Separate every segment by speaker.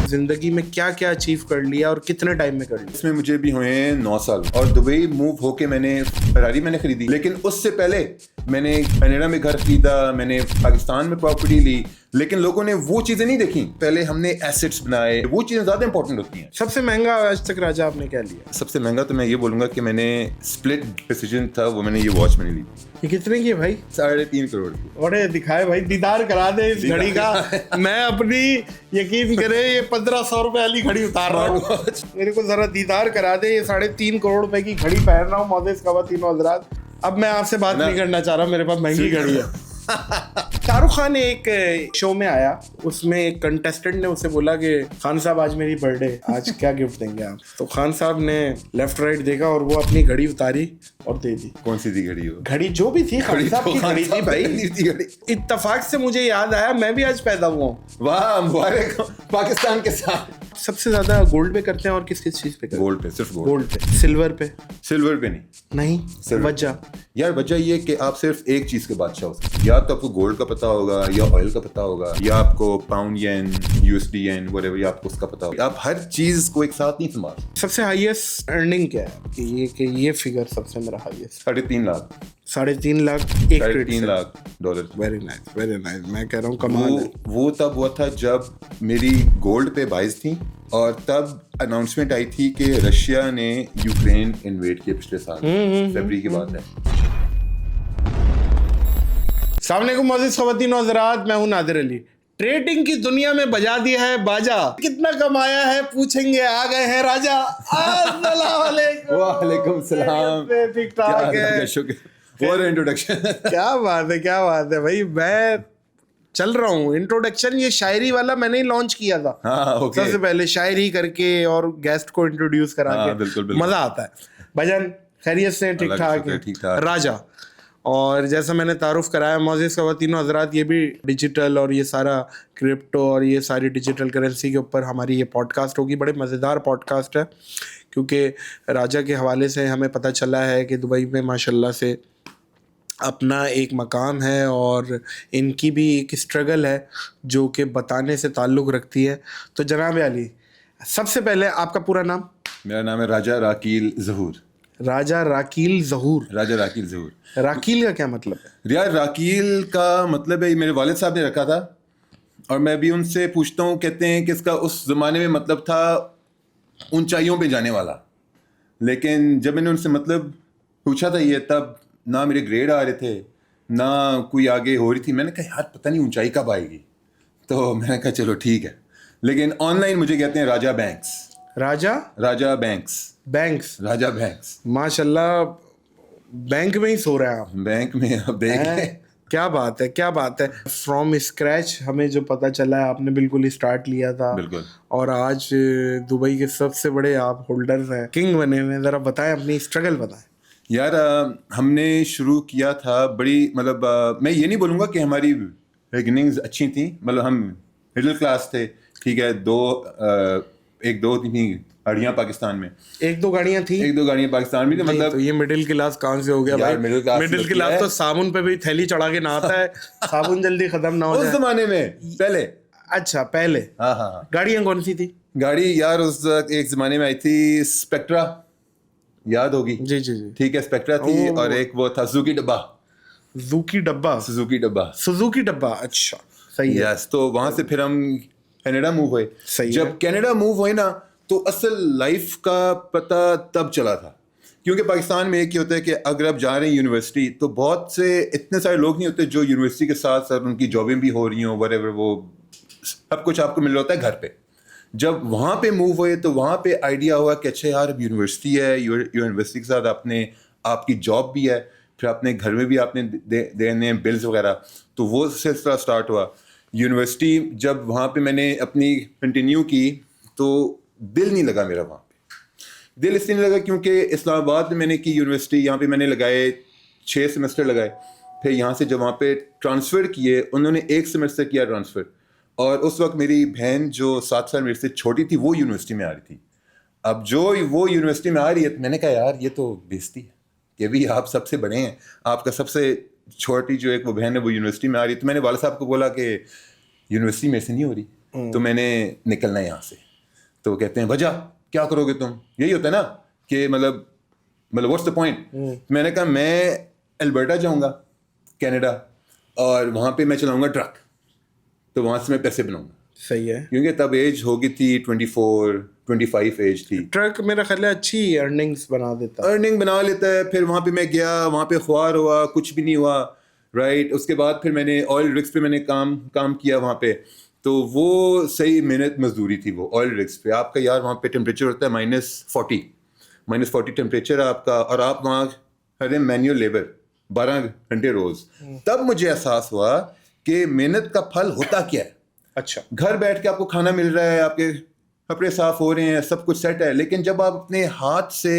Speaker 1: زندگی میں کیا کیا اچیو کر لیا اور کتنے ٹائم میں کر لیا؟
Speaker 2: اس میں مجھے بھی ہوئے ہیں 9 سال اور دبئی موو ہو کے میں نے فراری میں نے خریدی, لیکن اس سے پہلے میں نے کینیڈا میں گھر خریدا, میں نے پاکستان میں پراپرٹی لی, لیکن لوگوں نے وہ چیزیں نہیں دیکھی. پہلے ہم نے ایسٹس بنائے, وہ چیزیں زیادہ امپورٹنٹ ہوتی ہیں.
Speaker 1: سب سے مہنگا آج تک راجا آپ نے کیا لیا؟
Speaker 2: سب سے مہنگا تو میں یہ بولوں گا کہ میں نے اسپلٹ ڈیسیجن تھا, وہ میں نے یہ واچ میں نے لی.
Speaker 1: یہ کتنے کی ہے بھائی؟
Speaker 2: 3.5 کروڑ کی.
Speaker 1: اور دکھائے بھائی, دیدار کرا دے اس گھڑی کا. میں اپنی یقین کرے یہ 1500 روپے والی گھڑی اتار رہا ہوں, میرے کو ذرا دیدار کرا دے. یہ 3.5 کروڑ روپے کی گھڑی پہن رہا ہوں معزز خواتین و حضرات. اب میں آپ سے بات نہیں کرنا چاہ رہا, میرے پاس مہنگی گھڑی ہے. شاہ رخ خان ایک شو میں آیا, اس میں ایک کنٹیسٹنٹ نے اسے بولا کہ خان صاحب آج میری برتھ ڈے, آج کیا گفٹ دیں گے آپ؟ تو خان صاحب نے لیفٹ رائٹ دیکھا اور وہ اپنی گھڑی اتاری اور دے دی.
Speaker 2: کون سی تھی گھڑی؟ وہ
Speaker 1: گھڑی جو بھی تھی خان صاحب کی گھڑی تھی بھائی. اتفاق سے مجھے یاد آیا میں بھی آج پیدا ہوا ہوں.
Speaker 2: واہ مبارک پاکستان کے ساتھ.
Speaker 1: سب سے زیادہ گولڈ پہ کرتے ہیں اور کس کس چیز پہ کرتے ہیں؟
Speaker 2: گولڈ پہ, صرف
Speaker 1: گولڈ پہ. سلور پہ؟
Speaker 2: سلور پہ نہیں.
Speaker 1: وجہ
Speaker 2: یار وجہ یہ کہ آپ صرف ایک چیز کے بادشاہ ہو سکتے. یا تو آپ کو گولڈ کا پتہ ہوگا, یا آئل کا پتہ ہوگا, یا آپ کو pound yen, USD yen, whatever, یا آپ کو اس کا پتہ ہوگا. آپ ہر چیز کو ایک ساتھ نہیں سنبھال.
Speaker 1: سب سے ہائیسٹ ارننگ کیا ہے کہ یہ فگر سب سے میرا ہائیسٹ؟
Speaker 2: 3.5 لاکھ.
Speaker 1: 3.5 لاکھ ایک
Speaker 2: 3.5 lakh dollar.
Speaker 1: Very nice, very nice. میں کہہ رہا ہوں کمال ہے.
Speaker 2: وہ تب ہوا تھا جب میری گولڈ پہ بائز تھی, اور تب اناؤنسمنٹ آئی تھی کہ رشیا نے یوکرین انویڈ کیا پچھلے سال, فیبری کی بات ہے.
Speaker 1: السلام علیکم معزز خواتین و حضرات, میں ہوں نادر علی. ٹریڈنگ کی دنیا میں بجا دیا ہے باجا, کتنا کمایا ہے پوچھیں گے, آ گئے ہیں راجا. السلام علیکم.
Speaker 2: وعلیکم السلام.
Speaker 1: ٹھیک ٹھاک ہے,
Speaker 2: شکر. اور انٹروڈکشن
Speaker 1: کیا بات ہے, کیا بات ہے بھائی. میں چل رہا ہوں. انٹروڈکشن یہ شاعری والا میں نے لانچ کیا تھا. سب سے پہلے شاعری کر کے اور گیسٹ کو انٹروڈیوس کرا کے مزہ آتا ہے. بھجن خیریت سے؟ ٹھیک ٹھاک ہے راجا. اور جیسا میں نے تعارف کرایا معزز خواتین و حضرات, یہ بھی ڈیجیٹل اور یہ سارا کرپٹو اور یہ ساری ڈیجیٹل کرنسی کے اوپر ہماری یہ پوڈ کاسٹ ہوگی. بڑے مزیدار پوڈ کاسٹ ہے, کیونکہ راجا کے حوالے سے ہمیں پتہ چلا ہے کہ دبئی میں ماشاء اللہ سے اپنا ایک مقام ہے, اور ان کی بھی ایک اسٹرگل ہے جو کہ بتانے سے تعلق رکھتی ہے. تو جناب علی, سب سے پہلے آپ کا پورا نام؟
Speaker 2: میرا نام ہے راجا راکیل ظہور.
Speaker 1: راجا راکیل ظہور.
Speaker 2: راجا راکیل ظہور.
Speaker 1: راکیل کا کیا مطلب ہے؟
Speaker 2: یار راکیل کا مطلب ہے میرے والد صاحب نے رکھا تھا, اور میں بھی ان سے پوچھتا ہوں, کہتے ہیں کہ اس کا اس زمانے میں مطلب تھا اونچائیوں پہ جانے والا. لیکن جب میں نے ان سے مطلب پوچھا تھا, یہ تب نہ میرے گریڈ آ رہے تھے, نہ کوئی آگے ہو رہی تھی. میں نے کہا یار پتہ نہیں اونچائی کب آئے گی, تو میں نے کہا چلو ٹھیک ہے. لیکن آن لائن مجھے کہتے ہیں راجا بینکس. راجا بینکس.
Speaker 1: ماشاء اللہ, بینک میں ہی سو رہے ہیں آپ.
Speaker 2: بینک میں اب دیکھ لیں.
Speaker 1: کیا بات ہے, کیا بات ہے. فرام اسکریچ ہمیں جو پتہ چلا ہے آپ نے بالکل اسٹارٹ لیا تھا,
Speaker 2: بالکل, اور
Speaker 1: آج دبئی کے سب سے بڑے آپ ہولڈرز ہیں, کنگ بنے ہوئے. ذرا بتائیں اپنی اسٹرگل بتائیں.
Speaker 2: یار ہم نے شروع کیا تھا بڑی, مطلب میں یہ نہیں بولوں گا کہ ہماری بگننگز اچھی تھیں, مطلب ہم مڈل کلاس تھے, ٹھیک ہے. ایک دو تھیں گاڑیاں پاکستان میں,
Speaker 1: ایک دو گاڑیاں
Speaker 2: پاکستان میں. مطلب
Speaker 1: یہ مڈل کلاس کہاں سے ہو گیا بھائی؟ مڈل کلاس تو صابن پہ بھی تھیلی چڑھا کے نہ آتا ہے, صابن جلدی ختم نہ ہو جائے.
Speaker 2: اس زمانے میں پہلے.
Speaker 1: اچھا پہلے.
Speaker 2: ہاں.
Speaker 1: گاڑیاں کون سی تھی؟
Speaker 2: گاڑی یار اس ایک زمانے میں آئی تھی اسپیکٹرا, یاد ہوگی؟
Speaker 1: جی,
Speaker 2: ٹھیک ہے. اسپیکٹرا تھی, اور ایک وہ تھا سوزوکی ڈبہ. اچھا صحیح ہے. یس, تو وہاں سے پھر ہم کینیڈا موو ہوئے. جب کینیڈا موو ہوئے نا, تو اصل لائف کا پتہ تب چلا تھا, کیونکہ پاکستان میں ایک ہی ہوتا ہے کہ اگر آپ جا رہے ہیں یونیورسٹی, تو بہت سے اتنے سارے لوگ نہیں ہوتے جو یونیورسٹی کے ساتھ ساتھ ان کی جابیں بھی ہو رہی ہوں, whatever, وہ سب کچھ آپ کو مل رہا ہوتا ہے گھر پہ. جب وہاں پہ موو ہوئے تو وہاں پہ آئیڈیا ہوا کہ اچھا یار اب یونیورسٹی ہے, یونیورسٹی کے ساتھ آپ کی جاب بھی ہے, پھر اپنے گھر میں بھی آپ نے دینے بلز وغیرہ, تو وہ سلسلہ اسٹارٹ ہوا. یونیورسٹی جب وہاں پہ میں نے اپنی کنٹینیو کی, تو دل نہیں لگا میرا وہاں پہ. دل اس لیے نہیں لگا کیونکہ اسلام آباد میں نے کی یونیورسٹی, یہاں پہ میں نے لگائے 6 سیمسٹر لگائے. پھر یہاں سے جب وہاں پہ ٹرانسفر کیے, انہوں نے 1 سیمسٹر کیا ٹرانسفر, اور اس وقت میری بہن جو 7 سال میرے سے چھوٹی تھی وہ یونیورسٹی میں آ رہی تھی. اب جو وہ یونیورسٹی میں آ رہی ہے, میں نے کہا یار یہ تو بےزتی ہے کہ بھی آپ سب سے بڑے ہیں, آپ کا سب سے چھوٹی جو ایک وہ بہن ہے وہ یونیورسٹی میں آ رہی ہے. تو میں نے والد صاحب کو بولا کہ یونیورسٹی میرے سے نہیں ہو رہی. تو میں نے نکلنا ہے یہاں سے. تو وہ کہتے ہیں وجہ کیا کرو گے تم, یہی ہوتا ہے نا کہ مطلب واٹس دا پوائنٹ. میں نے کہا میں البرٹا جاؤں گا کینیڈا, اور وہاں پہ میں چلاؤں گا ٹرک, تو وہاں سے میں پیسے بناؤں گا.
Speaker 1: صحیح ہے,
Speaker 2: کیونکہ تب ایج ہوگی تھی 24-25 ایج تھی.
Speaker 1: ٹرک میرا خیال ہے اچھی ارننگس بنا
Speaker 2: لیتا ہے. پھر وہاں پہ میں گیا, وہاں پہ خوار ہوا, کچھ بھی نہیں ہوا, رائٹ. اس کے بعد پھر میں نے آئل رگس پہ میں نے کام کیا وہاں پہ. تو وہ صحیح محنت مزدوری تھی وہ آئل رگس پہ. آپ کا یار وہاں پہ ٹیمپریچر ہوتا ہے -40 ٹیمپریچر آپ کا, اور آپ وہاں ہر مینیول لیبر 12 گھنٹے روز. تب مجھے احساس ہوا کہ محنت کا پھل ہوتا کیا ہے.
Speaker 1: اچھا,
Speaker 2: گھر بیٹھ کے آپ کو کھانا مل رہا ہے, آپ کے کپڑے صاف ہو رہے ہیں, سب کچھ سیٹ ہے, لیکن جب آپ اپنے ہاتھ سے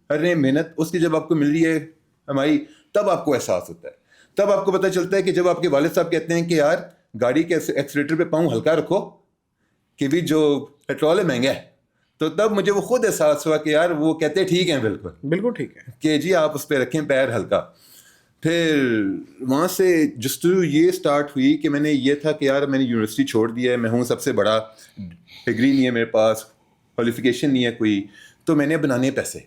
Speaker 2: ہر محنت اس کی جب آپ کو مل رہی ہے ہماری, تب آپ کو احساس ہوتا ہے. تب آپ کو پتہ چلتا ہے کہ جب آپ کے والد صاحب کہتے ہیں کہ یار گاڑی کے ایکسیلیٹر پہ پاؤں ہلکا رکھو کہ بھی جو پیٹرول ہے مہنگا ہے, تو تب مجھے وہ خود احساس ہوا کہ یار وہ کہتے ٹھیک ہیں, بالکل
Speaker 1: ٹھیک ہے
Speaker 2: کہ جی آپ اس پہ رکھیں پیر ہلکا. پھر وہاں سے جستجو یہ اسٹارٹ ہوئی کہ میں نے یہ تھا کہ یار میں نے یونیورسٹی چھوڑ دیا ہے, میں ہوں سب سے بڑا, ڈگری نہیں ہے میرے پاس, کوالیفیکیشن نہیں ہے کوئی, تو میں نے بنانے پیسے.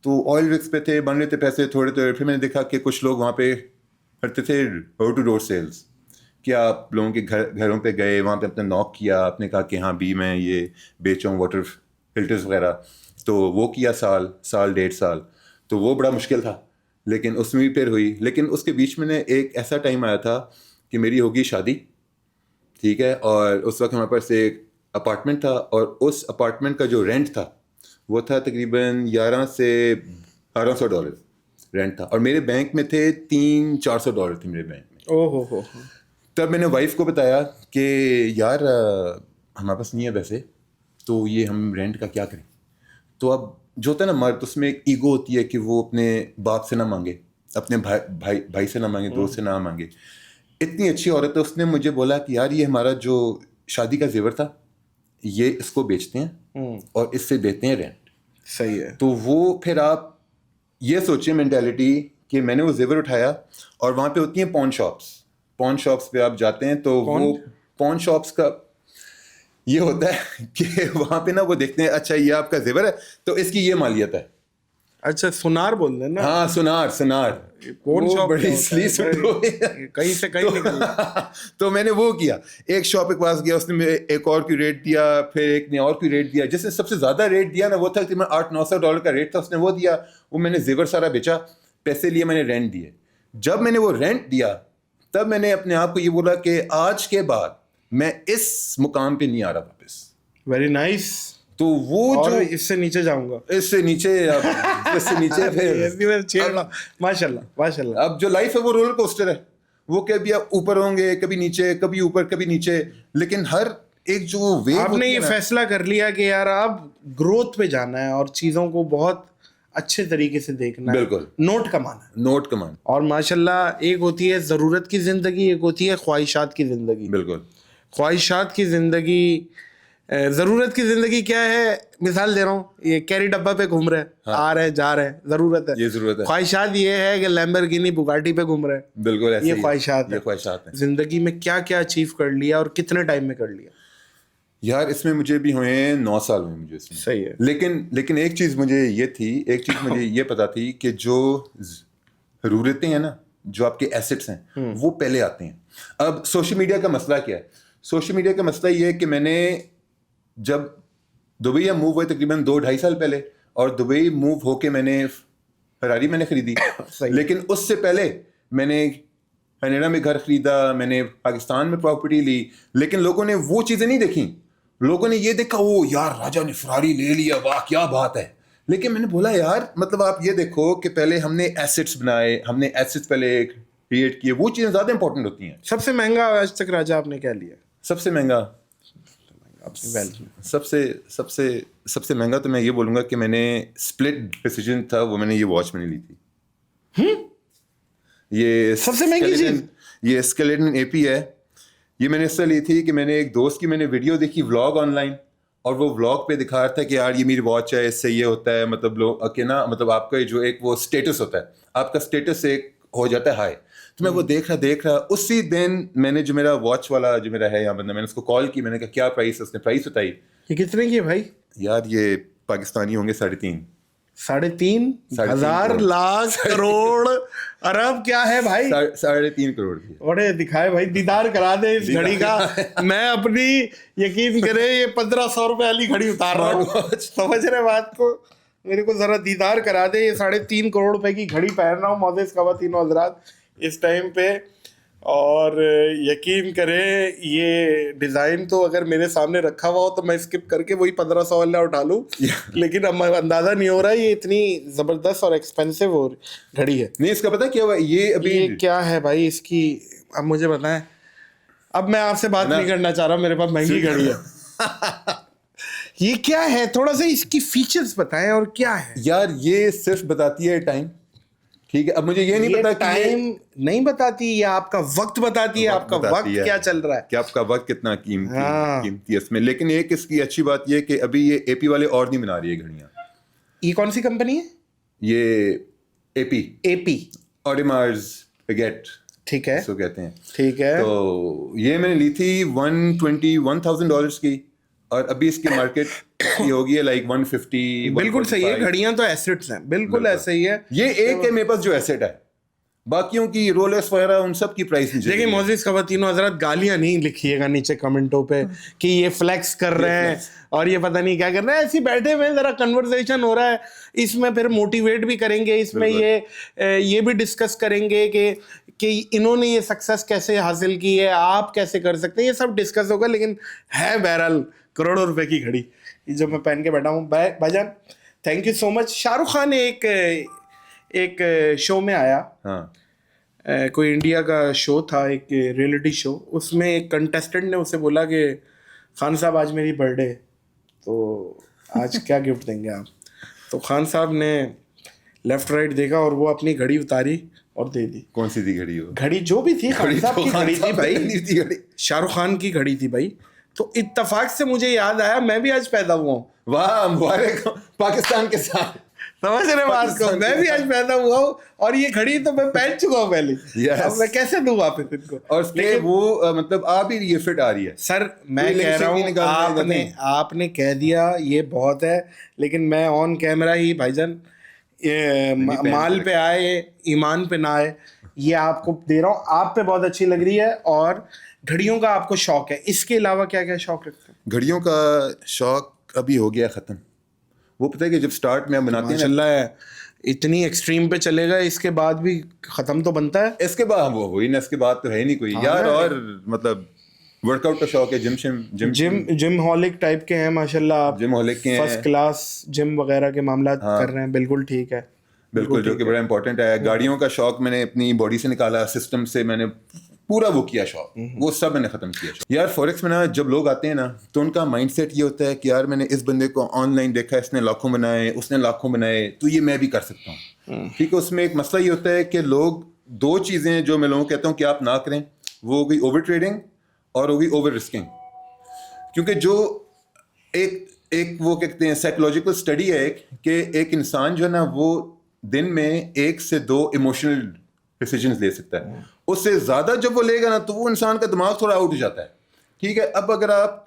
Speaker 2: تو آئل رگس پہ تھے, بن رہے تھے پیسے تھوڑے تھوڑے. پھر میں نے دیکھا کہ کچھ لوگ وہاں پہ کرتے تھے ڈور ٹو ڈور سیلس, کہ آپ لوگوں کے گھروں پہ گئے, وہاں پہ اپنا ناک کیا, آپ نے کہا کہ ہاں بھی میں یہ بیچوں واٹر فلٹرز وغیرہ. تو وہ کیا سال 1.5 سال, تو وہ بڑا مشکل تھا, لیکن اس میں بھی پھر ہوئی. لیکن اس کے بیچ میں نے ایک ایسا ٹائم آیا تھا کہ میری ہوگی شادی, ٹھیک ہے, اور اس وقت ہمارے پاس ایک اپارٹمنٹ تھا, اور اس اپارٹمنٹ کا جو رینٹ تھا وہ تھا تقریباً $1100 سے $1200 رینٹ تھا, اور میرے بینک میں تھے $300-400 تھے میرے بینک میں.
Speaker 1: او.
Speaker 2: تب میں نے وائف کو بتایا کہ یار ہمارے پاس نہیں ہے پیسے, تو یہ ہم رینٹ کا کیا کریں. تو اب جو ہوتا ہے نا مرد, اس میں ایک ایگو ہوتی ہے کہ وہ اپنے باپ سے نہ مانگے, اپنے بھائی سے نہ مانگے, دوست سے نہ مانگے. اتنی اچھی عورت ہے, اس نے مجھے بولا کہ یار یہ ہمارا جو شادی کا زیور تھا یہ اس کو بیچتے ہیں اور اس سے دیتے ہیں رینٹ.
Speaker 1: صحیح ہے.
Speaker 2: تو وہ پھر آپ یہ سوچیں مینٹیلٹی کہ میں نے وہ زیور اٹھایا, اور وہاں پہ ہوتی ہیں پون شاپس پہ آپ جاتے ہیں, تو وہ پون شاپس کا یہ ہوتا ہے کہ وہاں پہ نا وہ دیکھتے ہیں اچھا یہ آپ کا زیور ہے تو اس کی یہ مالیت ہے.
Speaker 1: اچھا, سنار بول دیں نا.
Speaker 2: ہاں سنار.
Speaker 1: کون شاپ
Speaker 2: بڑی سلیس
Speaker 1: کہیں سے کہیں نکل.
Speaker 2: تو میں نے وہ کیا, ایک شاپ کے پاس گیا, اس نے ایک اور کی ریٹ دیا, پھر ایک نے اور کی ریٹ دیا. جس نے سب سے زیادہ ریٹ دیا نا وہ تھا $800-900 کا ریٹ تھا, اس نے وہ دیا. وہ میں نے زیور سارا بیچا, پیسے لیے, میں نے رینٹ دیے. جب میں نے وہ رینٹ دیا تب میں نے اپنے آپ کو یہ بولا کہ آج کے بعد میں اس مقام پہ نہیں آ رہا واپس.
Speaker 1: Very nice.
Speaker 2: تو وہ جو
Speaker 1: اس سے نیچے جاؤں گا,
Speaker 2: اس سے نیچے
Speaker 1: ماشاء اللہ.
Speaker 2: اب جو لائف ہے وہ رولر کوسٹر ہے, وہ کبھی آپ اوپر ہوں گے, کبھی نیچے, کبھی اوپر کبھی نیچے, لیکن ہر ایک جو ویو
Speaker 1: آپ نے یہ فیصلہ کر لیا کہ یار آپ گروتھ پہ جانا ہے اور چیزوں کو بہت اچھے طریقے سے دیکھنا ہے,
Speaker 2: بالکل
Speaker 1: نوٹ کمانا. اور ماشاءاللہ ایک ہوتی ہے ضرورت کی زندگی, ایک ہوتی ہے خواہشات کی زندگی.
Speaker 2: بالکل.
Speaker 1: خواہشات کی زندگی, ضرورت کی زندگی کیا ہے, مثال دے رہا ہوں, یہ کیری ڈبہ پہ گھوم رہے ہیں, آ رہے ہیں جا رہے ہیں, ضرورت ہے,
Speaker 2: یہ ضرورت ہے.
Speaker 1: خواہشات یہ ہے کہ لیمبرگینی بگاٹی پہ گھوم رہے ہیں,
Speaker 2: بالکل ایسے
Speaker 1: یہ خواہشات
Speaker 2: ہیں.
Speaker 1: زندگی میں کیا کیا اچیو کر لیا اور کتنے ٹائم میں کر لیا؟
Speaker 2: یار اس میں مجھے بھی ہوئے ہیں 9 سال ہوئے مجھے اس میں.
Speaker 1: صحیح ہے.
Speaker 2: لیکن ایک چیز مجھے یہ پتا تھی کہ جو ضرورتیں ہیں نا, جو آپ کے ایسٹس ہیں وہ پہلے آتے ہیں. اب سوشل میڈیا کا مسئلہ کیا ہے؟ سوشل میڈیا کا مسئلہ یہ ہے کہ میں نے جب دبئی موو ہوئے تقریباً 2-2.5 سال پہلے, اور دبئی موو ہو کے میں نے فراری میں نے خریدی. لیکن اس سے پہلے میں نے کینیڈا میں گھر خریدا, میں نے پاکستان میں پراپرٹی لی. لیکن لوگوں نے وہ چیزیں نہیں دیکھیں, لوگوں نے یہ دیکھا وہ یار راجا نے فراری لے لیا, واہ کیا بات ہے. لیکن میں نے بولا یار مطلب آپ یہ دیکھو کہ پہلے ہم نے ایسٹس بنائے, ہم نے ایسٹس پہلے کریٹ کیے, وہ چیزیں زیادہ امپورٹنٹ ہوتی ہیں.
Speaker 1: سب سے مہنگا آج تک راجا آپ نے کیا لیا؟
Speaker 2: سب سے مہنگا سب سے مہنگا تو میں یہ بولوں گا کہ میں نے اسپلٹ ڈیسیجن تھا وہ, میں نے یہ واچ میں نے لی تھی. یہ
Speaker 1: سب سے مہنگی چیز,
Speaker 2: یہ اسکیلیٹن اے پی ہے. یہ میں نے اس سے لی تھی کہ میں نے ایک دوست کی میں نے ویڈیو دیکھی ولاگ آن لائن, اور وہ ولاگ پہ دکھا رہا تھا کہ یار یہ میری واچ ہے, اس سے یہ ہوتا ہے, مطلب لوگ کہ نا مطلب آپ کا جو ایک وہ اسٹیٹس ہوتا ہے, آپ کا اسٹیٹس ایک ہو جاتا ہے ہائی. تو میں وہ دیکھ رہا اسی دن میں نے جو میرا واچ والا جو میرا ہے یہاں بندہ، میں نے اس کو کال کی، میں نے کہا کیا پرائس ہے، اس نے پرائس بتائی.
Speaker 1: یہ کتنے کی ہے بھائی؟
Speaker 2: یار یہ پاکستانی ہوں گے 3.5
Speaker 1: 3,500 لاکھ کروڑ ارب کیا ہے بھائی؟
Speaker 2: 3.5 کروڑ کی.
Speaker 1: اور دکھائے بھائی، دیدار کرا دے اس گھڑی کا. میں اپنی یقین کرے یہ 1,500 روپے والی گھڑی اتار رہا ہوں، سمجھ رہے بات کو؟ میرے کو ذرا دیدار کرا دے. یہ 3.5 کروڑ روپے کی گھڑی پہن رہا ہوں معزز خواتین و حضرات اس ٹائم پہ. اور یقین کریں یہ ڈیزائن تو اگر میرے سامنے رکھا ہوا ہو تو میں اسکپ کر کے وہی 1,500 والا اٹھا لوں، لیکن اب اندازہ نہیں ہو رہا یہ اتنی زبردست اور ایکسپینسو گھڑی ہے.
Speaker 2: نہیں اس کا پتہ کیا ہوا، یہ ابھی
Speaker 1: کیا ہے بھائی اس کی، اب مجھے بتائیں. اب میں آپ سے بات نہیں کرنا چاہ رہا، میرے پاس مہنگی گھڑی ہے. یہ کیا ہے، تھوڑا سا اس کی فیچرز بتائیں اور کیا ہے.
Speaker 2: یار یہ صرف بتاتی ہے ٹائم، ٹھیک ہے. اب مجھے یہ نہیں پتا کہ
Speaker 1: ٹائم نہیں بتاتی، یہ آپ کا وقت بتاتی ہے، آپ کا وقت کیا چل رہا ہے،
Speaker 2: کہ آپ کا وقت کتنا قیمتی ہے اس میں. لیکن ایک اس کی اچھی بات یہ کہ ابھی یہ اے پی والے اور نہیں بنا رہی ہے گھڑیاں.
Speaker 1: یہ کون سی کمپنی ہے؟
Speaker 2: یہ اے پی آڈیمارز پیگیٹ،
Speaker 1: ٹھیک ہے،
Speaker 2: سو کہتے ہیں،
Speaker 1: ٹھیک ہے.
Speaker 2: تو یہ میں نے لی تھی $121,000 کی، اور ابھی اس کی مارکیٹ کی ہوگی ہے لائک 150.
Speaker 1: بالکل صحیح ہے، گھڑیاں تو ایسٹس ہیں، بالکل ایسے ہی ہے.
Speaker 2: یہ ایک ہے میرے پاس جو ایسٹ ہے، باقیوں کی رولرس وغیرہ ان سب کی پرائس نہیں.
Speaker 1: دیکھیں معزز خواتین و حضرات، گالیاں نہیں لکھیے گا نیچے کمنٹوں پہ کہ یہ فلیکس کر رہے ہیں اور یہ پتہ نہیں کیا کر رہے ہیں. ایسے بیٹھے ہوئے ذرا کنورسیشن ہو رہا ہے، اس میں پھر موٹیویٹ بھی کریں گے، اس میں یہ بھی ڈسکس کریں گے کہ انہوں نے یہ سکسیس کیسے حاصل کی ہے، آپ کیسے کر سکتے ہیں، یہ سب ڈسکس ہوگا. لیکن ہے بہرحال کروڑوں روپے کی گھڑی جو میں پہن کے بیٹھا ہوں. بھائی جان تھینک یو سو مچ. شاہ رخ خان ایک شو میں آیا، کوئی انڈیا کا شو تھا، ایک ریئلٹی شو. اس میں ایک کنٹیسٹنٹ نے اسے بولا کہ خان صاحب آج میری برتھ ڈے، تو آج کیا گفٹ دیں گے آپ؟ تو خان صاحب نے لیفٹ رائٹ دیکھا اور وہ اپنی گھڑی اتاری اور دے دی.
Speaker 2: کون سی تھی گھڑی؟
Speaker 1: گھڑی جو بھی تھی، خان صاحب کی گھڑی تھی بھائی، شاہ رخ خان کی گھڑی تھی بھائی. تو اتفاق سے مجھے یاد آیا میں بھی آج پیدا ہوا ہوں.
Speaker 2: واہ مبارک پاکستان کے ساتھ،
Speaker 1: سمجھ رہے بات کو؟ میں بھی آج پیدا ہوا ہوں اور یہ گھڑی تو میں پہن چکا ہوں پہلے. اب میں کیسے دوں واپس ان کو؟
Speaker 2: اور وہ مطلب آپ ہی یہ فٹ آ رہی ہے.
Speaker 1: سر میں کہہ رہا ہوں، آپ نے کہہ دیا یہ بہت ہے، لیکن میں آن کیمرہ ہی بھائی جان مال پہ آئے ایمان پہ نہ آئے، یہ آپ کو دے رہا ہوں. آپ پہ بہت اچھی لگ رہی ہے اور گھڑیوں کا آپ کو شوق ہے. اس کے علاوہ کیا کیا شوق رکھتے ہیں؟
Speaker 2: گھڑیوں کا شوق ابھی ہو گیا ختم. وہ پتہ ہے کہ جب سٹارٹ میں بناتے ہیں
Speaker 1: ماشاء اللہ ہے، اتنی ایکسٹریم پہ چلے گا، اس کے بعد بھی ختم تو بنتا ہے.
Speaker 2: اس کے بعد وہ ہوئی نا، اس کے بعد تو ہے نہیں کوئی یار. اور مطلب ورک آؤٹ کا شوق ہے،
Speaker 1: جم ہالک ٹائپ کے ہیں ماشاء اللہ آپ،
Speaker 2: جم ہالک کے ہیں،
Speaker 1: فرسٹ کلاس جم وغیرہ کے معاملات کر رہے ہیں. بالکل ٹھیک ہے،
Speaker 2: بالکل، جو کہ بڑا امپورٹنٹ ہے. گاڑیوں کا شوق میں نے اپنی باڈی سے نکالا، سسٹم سے میں نے پورا وہ کیا شوق، وہ سب میں نے ختم کیا. یار فوریکس میں نا جب لوگ آتے ہیں نا تو ان کا مائنڈ سیٹ یہ ہوتا ہے کہ یار میں نے اس بندے کو آن لائن دیکھا، اس نے لاکھوں بنائے، اس نے لاکھوں بنائے، تو یہ میں بھی کر سکتا ہوں. ٹھیک ہے. اس میں ایک مسئلہ یہ ہوتا ہے کہ لوگ دو چیزیں جو میں لوگوں کو کہتا ہوں کہ آپ نہ کریں، وہ ہو گئی اوور ٹریڈنگ اور ہو گئی اوور رسکنگ. کیونکہ جو ایک وہ کہتے ہیں سائیکولوجیکل اسٹڈی ہے کہ ایک انسان جو ہے نا وہ دن میں 1 سے 2 ایموشنل ڈیسیجنز لے سکتا ہے. اس سے زیادہ جب وہ لے گا نا تو وہ انسان کا دماغ تھوڑا آؤٹ ہو جاتا ہے. ٹھیک ہے. اب اگر آپ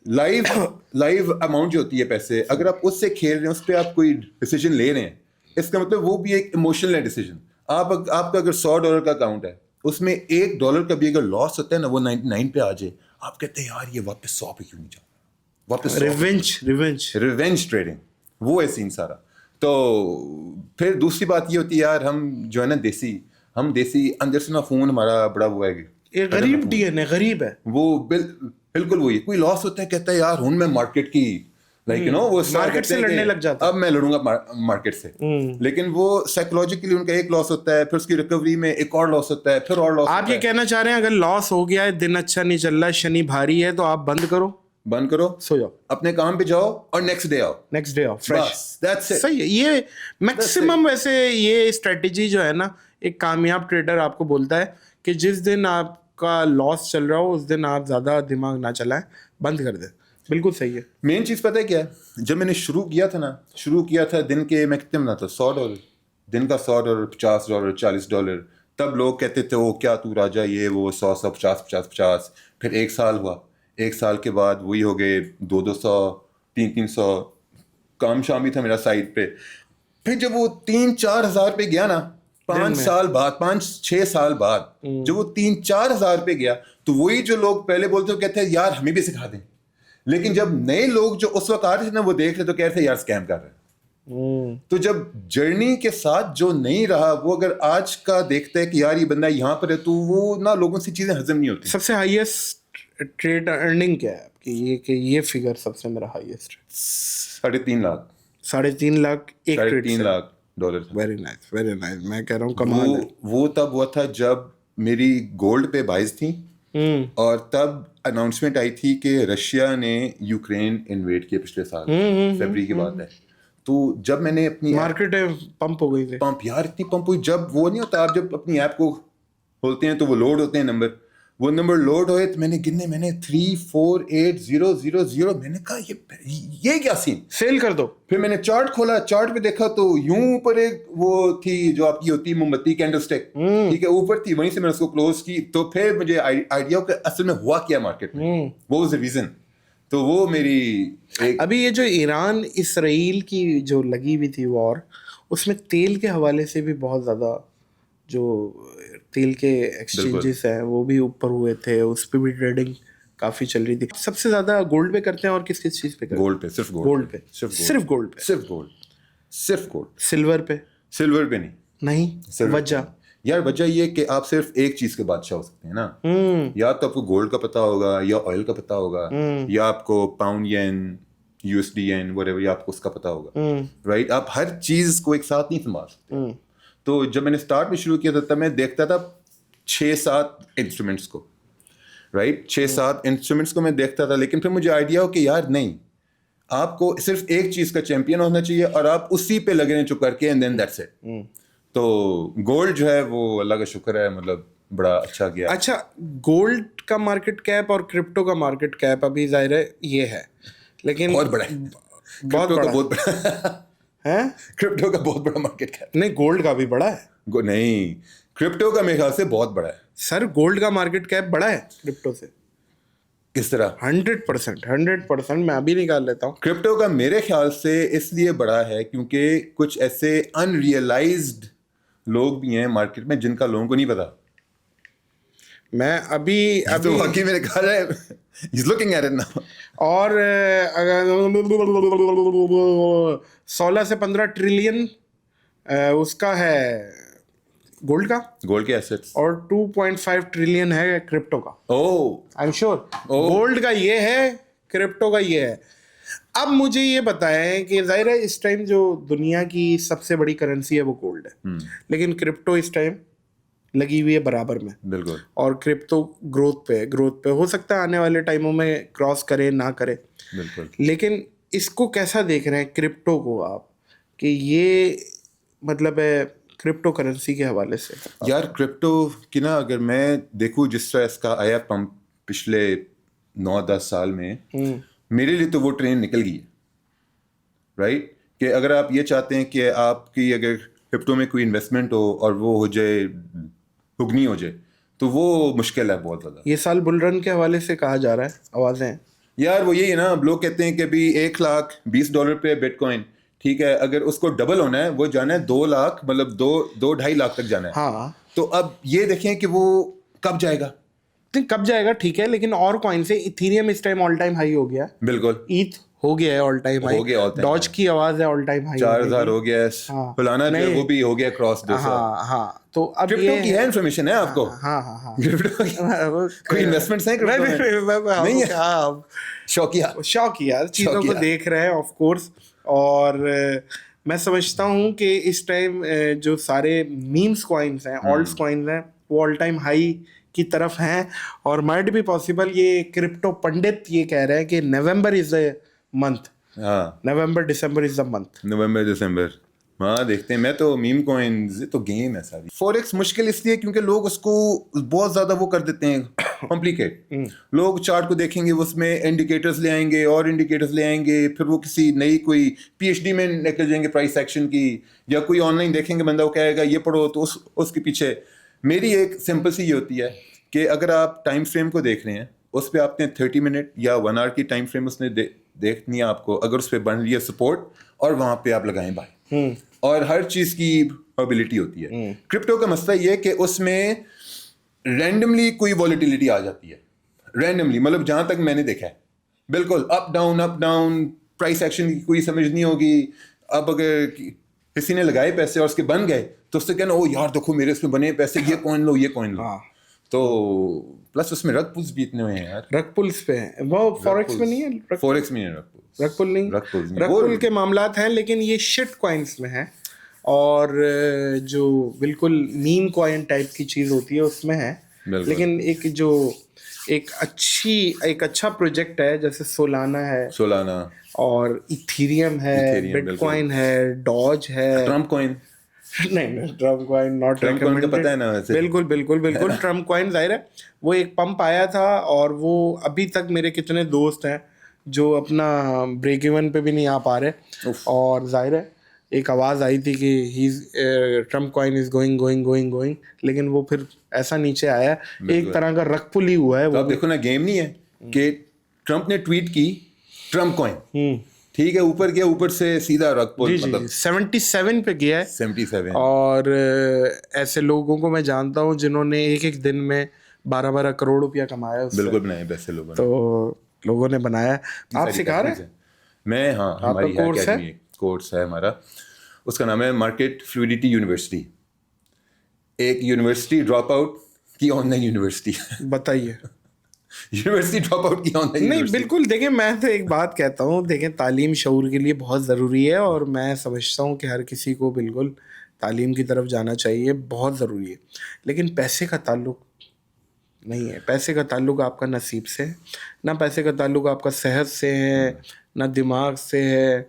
Speaker 2: لائیو اماؤنٹ جو ہوتی ہے پیسے، اگر آپ اس سے کھیل رہے ہیں، اس پہ آپ کوئی ڈیسیجن لے رہے ہیں، اس کا مطلب وہ بھی ایک ایموشنل ہے ڈیسیجن. آپ کا اگر $100 کا اکاؤنٹ ہے، اس میں $1 کا بھی اگر لاس ہوتا ہے نا، وہ 99 پہ آ جائے، آپ کہتے ہیں یار یہ واپس 100 پہ کیوں نہیں جاؤں، واپس ریونج ٹریڈنگ، وہ ہے سین سارا. تو پھر دوسری بات یہ ہوتی ہے یار ہم جو ہے نا دیسی اندر سے نا خون ہمارا بڑا ہوا ہے،
Speaker 1: ایک غریب ڈی این اے، غریب ہے وہ.
Speaker 2: بالکل وہی کوئی لاس ہوتا ہے کہتا ہے یار ہوں میں مارکیٹ کی لائک یو نو وہ
Speaker 1: مارکیٹ سے لڑنے لگ جاتا ہے،
Speaker 2: اب میں لڑوں گا مارکیٹ سے. لیکن وہ سائیکولوجیکلی ان کا ایک لاس ہوتا ہے، پھر اس کی ریکوری میں ایک اور لاس ہوتا ہے، پھر اور لاس.
Speaker 1: آپ یہ کہنا چاہ رہے ہیں اگر لاس ہو گیا ہے، دن اچھا نہیں چل رہا ہے، شنی بھاری ہے، تو آپ بند کرو، سو جاؤ،
Speaker 2: اپنے کام پہ جاؤ اور نیکسٹ ڈے آؤ فریش.
Speaker 1: صحیح ہے. یہ میکسیمم ویسے یہ اسٹریٹجی جو ہے نا ایک کامیاب ٹریڈر آپ کو بولتا ہے کہ جس دن آپ کا لاس چل رہا ہو اس دن آپ زیادہ دماغ نہ چلائیں، بند کر دیں. بالکل صحیح ہے.
Speaker 2: مین چیز پتہ ہے کیا ہے، جب میں نے شروع کیا تھا دن کے میں کتنے بناتا $100 دن کا، $100 $50 $40. تب لوگ کہتے تھے وہ کیا تو راجا یہ وہ 100 150 50 پھر 1 سال ہوا, 1 سال کے بعد وہی ہو گئے 200 300 کام شام بھی تھا میرا سائٹ پہ. پھر جب وہ 3-4 ہزار پہ گیا نا 5 سال بعد 5-6 سال بعد جب وہ 3-4 ہزار پہ گیا تو وہی جو لوگ پہلے بولتے وہ کہتے ہیں یار ہمیں بھی سکھا دیں, لیکن جب نئے لوگ جو اس وقت آ رہے تھے نا وہ دیکھ رہے تو کہہ رہے تھے یار اسکیم کر رہے ہیں. تو جب جرنی کے ساتھ جو نہیں رہا وہ اگر آج کا دیکھتا ہے کہ یار یہ بندہ یہاں پر ہے تو وہ نہ لوگوں سے چیزیں ہضم نہیں ہوتی.
Speaker 1: سب سے ہائیسٹ ٹریڈ ارننگ کیا ہے آپ کی, یہ فگر سب سے میرا ہائیسٹ
Speaker 2: 3.5 لاکھ
Speaker 1: 3.5 لاکھ ایک trade
Speaker 2: 3 lakh dollar.
Speaker 1: Very nice very nice. میں کہہ رہا ہوں کمال ہے.
Speaker 2: وہ تب ہوا تھا جب میری گولڈ پہ بائز تھی اور تب اناؤنسمنٹ آئی تھی کہ رشیا نے یوکرین انویڈ کیا پچھلے سال فیبری کی بات ہے. تو جب میں نے اپنی
Speaker 1: مارکیٹ پمپ ہو گئی تھی,
Speaker 2: پمپ یار اتنی پمپ ہوئی, جب وہ نہیں ہوتا آپ جب اپنی ایپ کو کھولتے ہیں تو وہ لوڈ ہوتے ہیں نمبر, وہ نمبر لوڈ ہوئے تو میں نے گننے, میں نے 348,000 میں نے کہا یہ کیا سین,
Speaker 1: سیل کر دو. پھر
Speaker 2: میں نے چارٹ کھولا, چارٹ پہ دیکھا تو یوں اوپر ایک وہ تھی جو آپ کی ہوتی ہے موم بتی کینڈل اسٹک, ٹھیک ہے اوپر تھی, وہیں سے میں نے اس کو کلوز کی. تو پھر مجھے آئیڈیا ہو کہ اصل میں ہوا کیا مارکیٹ میں, وہ واز دی ریزن. تو وہ میری
Speaker 1: ابھی یہ جو ایران اسرائیل کی جو لگی ہوئی تھی وار, اس میں تیل کے حوالے سے بھی بہت زیادہ جو تیل کے ایکسچینجز ہیں وہ بھی اوپر ہوئے تھے, اس پہ بھی ٹریڈنگ کافی چل رہی تھی. سب سے زیادہ گولڈ پہ کرتے ہیں اور کس چیز پہ کرتے ہیں؟
Speaker 2: گولڈ پہ, صرف
Speaker 1: گولڈ پہ, صرف گولڈ پہ,
Speaker 2: صرف گولڈ.
Speaker 1: سلور پہ نہیں. وجہ
Speaker 2: یار وجہ یہ کہ آپ صرف ایک چیز کے بادشاہ ہو سکتے ہیں نا, یا تو آپ کو گولڈ کا پتہ ہوگا, یا آئل کا پتہ ہوگا, یا آپ کو پاؤنڈ ین USD ین whatever, یا آپ کو اس کا پتہ ہوگا, رائٹ. آپ ہر چیز کو ایک ساتھ نہیں سنبھال سکتے. تو جب میں نے اسٹارٹ میں شروع کیا تھا تب میں دیکھتا تھا 6-7 انسٹرومنٹس کو, رائٹ, 6-7 انسٹرومنٹس کو میں دیکھتا تھا. لیکن پھر مجھے آئیڈیا ہو کہ یار نہیں, آپ کو صرف ایک چیز کا چیمپئن ہونا چاہیے اور آپ اسی پہ لگے رہیں چپ کر کے, اینڈ دین دیٹس اٹ. تو گولڈ جو ہے وہ اللہ کا شکر ہے مطلب بڑا اچھا گیا.
Speaker 1: اچھا, گولڈ کا مارکیٹ کیپ اور کرپٹو کا مارکیٹ کیپ ابھی ظاہر ہے یہ ہے, لیکن
Speaker 2: بہت بڑا ہے,
Speaker 1: بہت بڑا ہے.
Speaker 2: کرپٹو کا بہت بڑا مارکیٹ کیپ
Speaker 1: نہیں, گولڈ کا بھی بڑا ہے.
Speaker 2: نہیں, کرپٹو کا میرے خیال سے بہت بڑا ہے.
Speaker 1: سر گولڈ کا مارکیٹ کیپ بڑا ہے کرپٹو سے.
Speaker 2: کس طرح؟
Speaker 1: 100% میں ابھی نکال لیتا ہوں.
Speaker 2: کرپٹو کا میرے خیال سے اس لیے بڑا ہے کیونکہ کچھ ایسے ان ریئلائزڈ لوگ بھی ہیں مارکیٹ میں جن کا لوگوں کو نہیں پتا.
Speaker 1: میں ابھی
Speaker 2: واقعی میرے خیال ہے he's looking at it now.
Speaker 1: اور 16 سے 15 ٹریلین اس کا ہے گولڈ کا,
Speaker 2: گولڈ کے ایسٹس,
Speaker 1: اور 2.5 ٹریلین ہے کرپٹو کا. آئی ایم شیور گولڈ کا یہ ہے, کرپٹو کا یہ ہے. اب مجھے یہ بتائیں کہ ظاہر ہے اس ٹائم جو دنیا کی سب سے بڑی کرنسی ہے وہ گولڈ ہے, لیکن کرپٹو اس ٹائم لگی ہوئی ہے برابر میں.
Speaker 2: بالکل.
Speaker 1: اور کرپٹو گروتھ پہ ہو سکتا ہے آنے والے ٹائموں میں کراس کرے نہ کرے.
Speaker 2: بالکل.
Speaker 1: لیکن اس کو کیسا دیکھ رہے ہیں کرپٹو کو آپ, کہ یہ مطلب ہے کرپٹو کرنسی کے حوالے سے؟
Speaker 2: یار کرپٹو کی نا اگر میں دیکھوں جس طرح اس کا آیا پمپ پچھلے 9-10 سال میں, میرے لیے تو وہ ٹرین نکل گئی ہے, رائٹ. کہ اگر آپ یہ چاہتے ہیں کہ آپ کی اگر کرپٹو میں کوئی انویسٹمنٹ ہو اور وہ ہو جائے ہگنی ہو جائے تو وہ مشکل ہے بہت زیادہ.
Speaker 1: یہ سال بل رن کے حوالے سے کہا جا رہا ہے, آوازیں ہیں
Speaker 2: یار وہ یہی ہے نا, لوگ کہتے ہیں کہ ابھی $120,000 پہ بٹ کوائن, ٹھیک ہے, اگر اس کو ڈبل ہونا ہے وہ جانا ہے 2 لاکھ, مطلب 2-2.5 لاکھ تک جانا ہے.
Speaker 1: ہاں,
Speaker 2: تو اب یہ دیکھیں کہ وہ کب جائے گا,
Speaker 1: ٹھیک ہے. لیکن اور کوائن سے ایتھیریم اس ٹائم آل ٹائم ہائی ہو گیا.
Speaker 2: بالکل,
Speaker 1: ایتھ ہو گیا ہے آل ٹائم ہائی. ڈاج کی آواز ہے آل ٹائم ہائی,
Speaker 2: 4,000 ہو گیا ہے. فلانا جو وہ بھی ہو گیا کراس 200.
Speaker 1: ہاں. تو اب
Speaker 2: کرپٹو کی ہے انفارمیشن ہے آپ کو.
Speaker 1: ہاں
Speaker 2: کوئی انویسٹمنٹس ہیں نہیں ہے,
Speaker 1: شوقیہ چیزوں کو دیکھ رہے ہیں آف کورس. اور میں سمجھتا ہوں کہ اس ٹائم جو سارے میمس کوائنس ہیں, آلٹس کوائنس ہیں, وہ آل ٹائم ہائی کی طرف ہیں. اور مائٹ بھی پاسبل یہ کرپٹو پنڈت یہ کہہ رہے ہیں کہ November is a month, November December is a month.
Speaker 2: November December, ہاں دیکھتے ہیں. میں تو میم کوائنز تو گیم ہے ساری. فوریکس مشکل اس لیے کیونکہ لوگ اس کو بہت زیادہ وہ کر دیتے ہیں کمپلیکیٹ. لوگ چارٹ کو دیکھیں گے, اس میں انڈیکیٹرز لے آئیں گے اور انڈیکیٹرز لے آئیں گے, پھر وہ کسی نئی کوئی PhD میں نکل جائیں گے پرائس ایکشن کی, یا کوئی آن لائن دیکھیں گے بندہ وہ کہے گا یہ پڑھو تو اس کے پیچھے میری ایک سمپل سی یہ ہوتی ہے کہ اگر آپ ٹائم فریم کو دیکھ رہے ہیں, اس پہ آپ نے 30 منٹ یا 1 hour کی ٹائم فریم اس نے دیکھنی ہے آپ کو, اگر اس پہ بن رہی ہے سپورٹ, اور وہاں پہ آپ لگائیں بائی, اور ہر چیز کی پرابیلٹی ہوتی ہے. کرپٹو کا مسئلہ یہ کہ اس میں رینڈملی کوئی والیٹیلیٹی آ جاتی ہے, رینڈملی, مطلب جہاں تک میں نے دیکھا ہے بالکل اپ ڈاؤن, پرائس ایکشن کی کوئی سمجھ نہیں ہوگی. اب اگر کسی نے لگائے پیسے اور اس کے بن گئے تو اس سے کہنا او یار دیکھو میرے اس میں بنے پیسے, یہ کوائن لو, یہ کوائن لو. تو پلس اس میں رگ پلس بھی اتنے ہوئے ہیں یار,
Speaker 1: رگ پلس پہ ہیں وہ, فوریکس میں نہیں ہے,
Speaker 2: فوریکس میں نہیں,
Speaker 1: رگ پل نہیں, رگ پل کے معاملات ہیں, لیکن یہ شٹ کوائنس میں ہیں, اور جو بالکل میم کوائن ٹائپ کی چیز ہوتی ہے اس میں ہے. لیکن ایک اچھا پروجیکٹ ہے جیسے سولانا ہے, اور ایتھیریم ہے, بٹ کوائن ہے, ڈاج ہے,
Speaker 2: ٹرمپ کوائن
Speaker 1: نہیں, ٹرمپ کوائن ناٹ ریکمینڈڈ,
Speaker 2: پتہ ہے نا ویسے,
Speaker 1: بالکل ٹرمپ کوائن ظاہر ہے وہ ایک پمپ آیا تھا, اور وہ ابھی تک میرے کتنے دوست ہیں جو اپنا بریک ایون پہ بھی نہیں آ پا رہے, اور ظاہر ہے ایک آواز آئی تھی کہ ٹرمپ کوائن از گوئنگ, لیکن وہ پھر ایسا نیچے آیا, ایک طرح کا رگ پل ہی ہوا ہے وہ.
Speaker 2: دیکھو نا, گیم نہیں ہے کہ ٹرمپ نے ٹویٹ کی ٹرمپ کوائن, ٹھیک ہے, اوپر گیا, اوپر سے سیدھا رگ پل,
Speaker 1: مطلب 77 پہ گیا ہے,
Speaker 2: 77.
Speaker 1: اور ایسے لوگوں کو میں جانتا ہوں جنہوں نے ایک دن میں 12 کروڑ روپیہ کمایا.
Speaker 2: بالکل بنائے پیسے لوگوں نے,
Speaker 1: تو لوگوں نے بنایا. آپ سکھا رہے ہیں؟
Speaker 2: میں, ہاں, ہماری کورس ہے ہمارا, اس کا نام ہے مارکیٹ فلوئڈیٹی یونیورسٹی, ایک یونیورسٹی ڈراپ آؤٹ کی آن لائن یونیورسٹی.
Speaker 1: بتائیے,
Speaker 2: یونیورسٹی ڈراپ آؤٹ کی آن لائن
Speaker 1: نہیں, بالکل. دیکھیں میں تو ایک بات کہتا ہوں, دیکھیں تعلیم شعور کے لیے بہت ضروری ہے, اور میں سمجھتا ہوں کہ ہر کسی کو بالکل تعلیم کی طرف جانا چاہیے, بہت ضروری ہے, لیکن پیسے کا تعلق نہیں ہے. پیسے کا تعلق آپ کا نصیب سے ہے, نہ پیسے کا تعلق آپ کا صحت سے ہے, نہ دماغ سے ہے,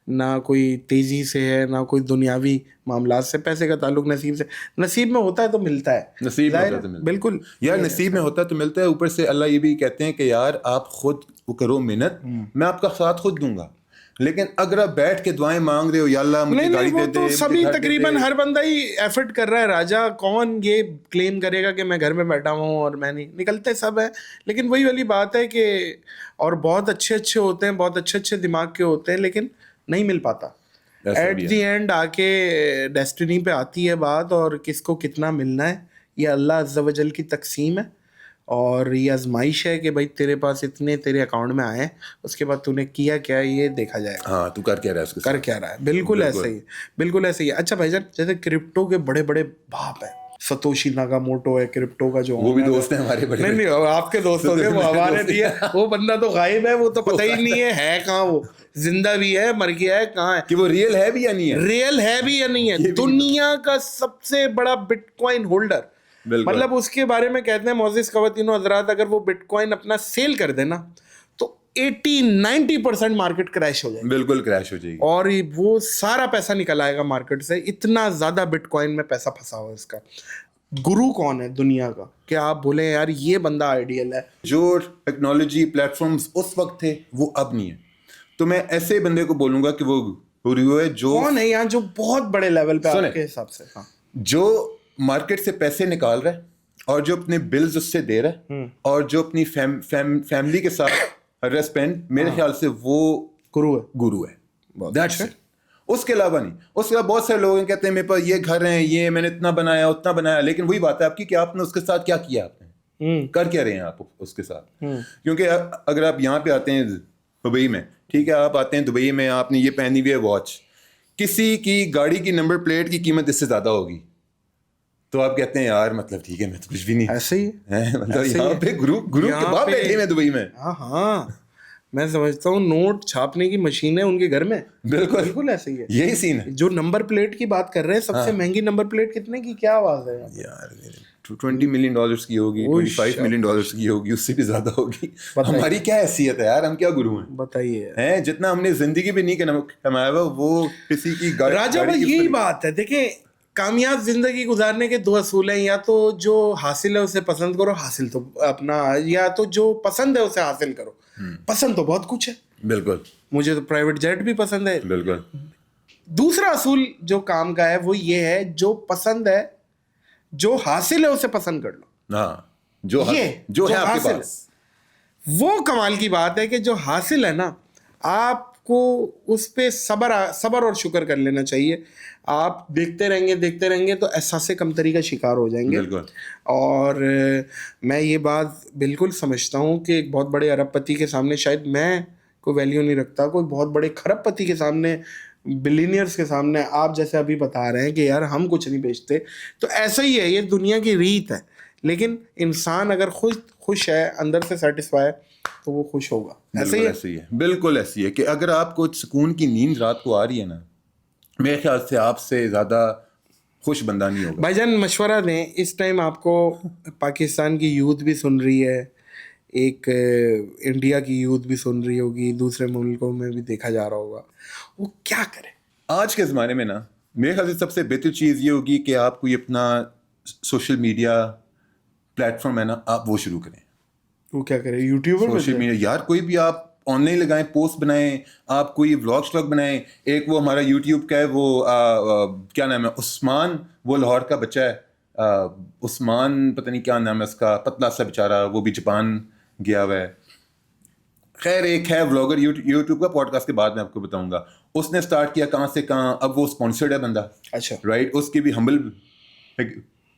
Speaker 1: نہ کوئی تیزی سے ہے, نہ کوئی دنیاوی معاملات سے. پیسے کا تعلق نصیب سے, نصیب میں ہوتا ہے تو ملتا ہے,
Speaker 2: نصیب میں ہوتا ہے تو ملتا ہے,
Speaker 1: بالکل
Speaker 2: یار نصیب میں ہوتا ہے تو ملتا ہے. اوپر سے اللہ یہ بھی کہتے ہیں کہ یار آپ خود کرو محنت, میں آپ کا ساتھ خود دوں گا, لیکن اگر آپ بیٹھ کے دعائیں مانگ رہے ہو یا اللہ مجھے گاڑی دے دے,
Speaker 1: سبھی تقریباً ہر بندہ ہی ایفرٹ کر رہا ہے. راجا کون یہ کلیم کرے گا کہ میں گھر میں بیٹھا ہوں اور میں نہیں, نکلتے سب ہے, لیکن وہی والی بات ہے کہ, اور بہت اچھے ہوتے ہیں, بہت اچھے دماغ کے ہوتے ہیں, لیکن نہیں مل پاتا. ایٹ دی اینڈ آ کے ڈیسٹنی پہ آتی ہے بات, اور کس کو کتنا ملنا ہے یہ اللہ عز و جل کی تقسیم ہے, اور یہ آزمائش ہے کہ بھائی تیرے پاس اتنے تیرے اکاؤنٹ میں آئے, اس کے بعد تو نے کیا کیا یہ دیکھا جائے گا.
Speaker 2: ہاں, تو کر کیا رہا ہے,
Speaker 1: بالکل ایسا ہی ہے, بالکل ایسا ہی ہے. اچھا بھائی جان, جیسے کرپٹو کے بڑے باپ ہیں, ستوشی ناکاموٹو ہے کرپٹو کا جو,
Speaker 2: وہ بھی دوست ہیں ہمارے بڑے.
Speaker 1: نہیں, آپ کے دوستوں کے, وہ ہمارے نہیں ہے, وہ بندہ تو غائب ہے, وہ تو پتہ ہی نہیں ہے کہاں, وہ زندہ بھی ہے, مر گیا ہے, کہاں ہے,
Speaker 2: کہ وہ ریئل ہے بھی یا نہیں ہے,
Speaker 1: دنیا کا سب سے بڑا بٹ کوائن ہولڈر. مطلب اس کے بارے میں کہتے ہیں معزز خواتین و حضرات, اگر وہ بٹ کوائن اپنا سیل کر دے نا تو 80-90% مارکیٹ کریش ہو جائے گی,
Speaker 2: بالکل کریش ہو جائے گی,
Speaker 1: اور وہ سارا پیسہ نکل آئے گا مارکیٹ سے. اتنا زیادہ بٹ کوائن میں پیسہ پھنسا ہوا ہے. اس کا گرو کون ہے دنیا کا, کیا آپ بولیں یار یہ بندہ آئیڈیل ہے؟
Speaker 2: جو ٹیکنالوجی پلیٹ فارمز اس وقت تھے وہ اب نہیں ہے, تو میں ایسے بندے کو بولوں گا کہ وہ گرو ہے. جو
Speaker 1: کون ہے یہاں جو بہت بڑے لیول پہ آپ کے حساب سے,
Speaker 2: جو مارکیٹ سے پیسے نکال رہا ہے, اور جو اپنے بلز اس سے دے رہا ہے, اور جو اپنی فیملی کے ساتھ ریسپینڈ, میرے خیال سے وہ گرو ہے. That's it. اس کے علاوہ نہیں. اس کے علاوہ بہت سارے لوگ کہتے ہیں میرے پاس یہ گھر ہیں, یہ میں نے اتنا بنایا اتنا بنایا, لیکن وہی بات ہے آپ کی کہ آپ نے اس کے ساتھ کیا کیا, آپ نے کر کیا رہے ہیں آپ اس کے ساتھ. کیونکہ اگر آپ یہاں پہ آتے ہیں دبئی میں, ٹھیک ہے, آپ آتے ہیں دبئی میں, آپ نے یہ پہنی ہوئی ہے واچ, کسی کی گاڑی کی نمبر پلیٹ کی قیمت اس سے زیادہ ہوگی, تو آپ کہتے ہیں یار مطلب ٹھیک ہے میں تو کچھ بھی نہیں.
Speaker 1: ایسے ہی
Speaker 2: مطلب یہاں پہ گرو کے باپ بیٹھے ہیں دبئی میں.
Speaker 1: ہاں, میں سمجھتا ہوں نوٹ چھاپنے کی مشین ہے ان کے گھر میں. بالکل ایسے ہی ہے,
Speaker 2: یہی سین ہے.
Speaker 1: جو نمبر پلیٹ کی بات کر رہے ہیں, سب سے مہنگی نمبر پلیٹ کتنے کی, کیا آواز ہے
Speaker 2: یار, $20 million کی ہوگی, $25 million کی ہوگی, اس سے بھی زیادہ ہوگی. ہماری کیا حیثیت ہے یار, ہم کیا گرو ہیں
Speaker 1: بتائیے.
Speaker 2: جتنا ہم نے زندگی بھی نہیں کمایا ہوا وہ کسی کی گاڑی.
Speaker 1: راجا بھائی یہی بات ہے, دیکھیں کامیاب زندگی گزارنے کے 2 اصول ہیں, یا تو جو حاصل ہے اسے پسند کرو, حاصل تو اپنا, یا تو جو پسند ہے اسے حاصل کرو. پسند تو بہت کچھ ہے,
Speaker 2: بالکل,
Speaker 1: مجھے تو پرائیویٹ جیٹ بھی پسند ہے,
Speaker 2: بالکل.
Speaker 1: دوسرا اصول جو کام کا ہے وہ یہ ہے, جو پسند ہے جو حاصل ہے اسے پسند کر لو.
Speaker 2: ہاں جو ہے آپ کے پاس.
Speaker 1: وہ کمال کی بات ہے کہ جو حاصل ہے نا, آپ کو اس پہ صبر اور شکر کر لینا چاہیے. آپ دیکھتے رہیں گے تو احساس کمتری کا شکار ہو جائیں گے. اور میں یہ بات بالکل سمجھتا ہوں کہ ایک بہت بڑے ارب پتی کے سامنے شاید میں کوئی ویلیو نہیں رکھتا, کوئی بہت بڑے کھرب پتی کے سامنے, بلینئرز کے سامنے آپ جیسے ابھی بتا رہے ہیں کہ یار ہم کچھ نہیں بیچتے, تو ایسا ہی ہے, یہ دنیا کی ریت ہے. لیکن انسان اگر خوش ہے, اندر سے سیٹسفائی ہے, تو وہ خوش ہوگا.
Speaker 2: ایسے ہی ہے, بالکل ایسی ہے کہ اگر آپ کو سکون کی نیند رات کو آ رہی ہے نا, میرے خیال سے آپ سے زیادہ خوش بندہ نہیں ہوگا.
Speaker 1: بھائی جان مشورہ دیں, اس ٹائم آپ کو پاکستان کی یوتھ بھی سن رہی ہے, ایک انڈیا کی یوتھ بھی سن رہی ہوگی, دوسرے ملکوں میں بھی دیکھا جا رہا ہوگا, وہ کیا کرے
Speaker 2: آج کے زمانے میں نا؟ میرے خیال سے سب سے بہتر چیز یہ ہوگی کہ آپ کوئی اپنا سوشل میڈیا پلیٹ فارم ہے نا, آپ وہ شروع کریں.
Speaker 1: وہ کیا کرے, یوٹیوبر
Speaker 2: سوشل میڈیا یار, کوئی بھی آپ آن لائن لگائیں, پوسٹ بنائیں, آپ کوئی ولاگ بنائیں. ایک وہ ہمارا یوٹیوب کا ہے, وہ کیا نام ہے, عثمان, وہ لاہور کا بچہ ہے, عثمان پتہ نہیں کیا نام ہے اس کا, پتلا سا بیچارہ, وہ بھی جاپان گیا ہوا ہے. خیر ایک ہے ولاگر یوٹیوب کا, پوڈ کاسٹ کے بعد میں آپ کو بتاؤں گا. اس نے اسٹارٹ کیا کہاں سے کہاں, اب وہ اسپانسرڈ ہے بندہ.
Speaker 1: اچھا
Speaker 2: رائٹ, اس کی بھی ہمبل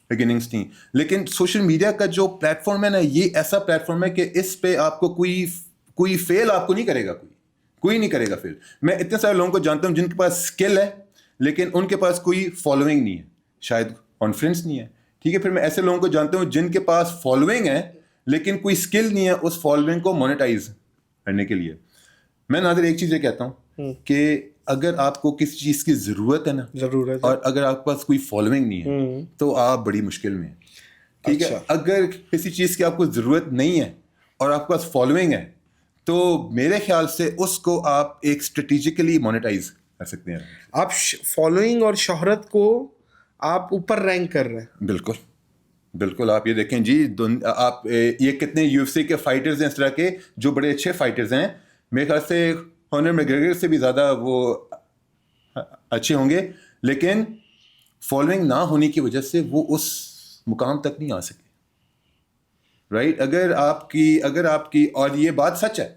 Speaker 2: بگننگس تھیں. لیکن سوشل میڈیا کا جو پلیٹ فارم ہے نا, یہ ایسا پلیٹ فارم ہے کہ اس پہ آپ کو کوئی فیل آپ کو نہیں کرے گا, کوئی نہیں کرے گا فیل. میں اتنے سارے لوگوں کو جانتا ہوں جن کے پاس اسکل ہے لیکن ان کے پاس کوئی فالوئنگ نہیں ہے, شاید کانفیڈنس نہیں ہے. ٹھیک ہے, پھر میں ایسے لوگوں کو جانتا ہوں جن کے پاس فالوئنگ ہے لیکن کوئی اسکل نہیں ہے اس فالوئنگ کو مونیٹائز کرنے کے لیے. میں نادر ایک چیز یہ کہتا ہوں کہ اگر آپ کو کسی چیز کی ضرورت ہے نا, اور اگر آپ کے پاس کوئی فالوئنگ نہیں ہے تو آپ بڑی مشکل میں ہیں. ٹھیک ہے, اگر کسی چیز کی آپ کو ضرورت نہیں ہے اور آپ کے پاس فالوئنگ ہے تو میرے خیال سے اس کو آپ ایک اسٹریٹجیکلی مونیٹائز کر سکتے ہیں.
Speaker 1: آپ فالوئنگ اور شہرت کو آپ اوپر رینک کر رہے ہیں.
Speaker 2: بالکل بالکل. آپ یہ دیکھیں جی, آپ یہ کتنے یو ایف سی کے فائٹرز ہیں اس طرح کے جو بڑے اچھے فائٹرز ہیں, میرے خیال سے کونر میگریگر سے بھی زیادہ وہ اچھے ہوں گے, لیکن فالوئنگ نہ ہونے کی وجہ سے وہ اس مقام تک نہیں آ سکے. رائٹ, اگر آپ کی اور یہ بات سچ ہے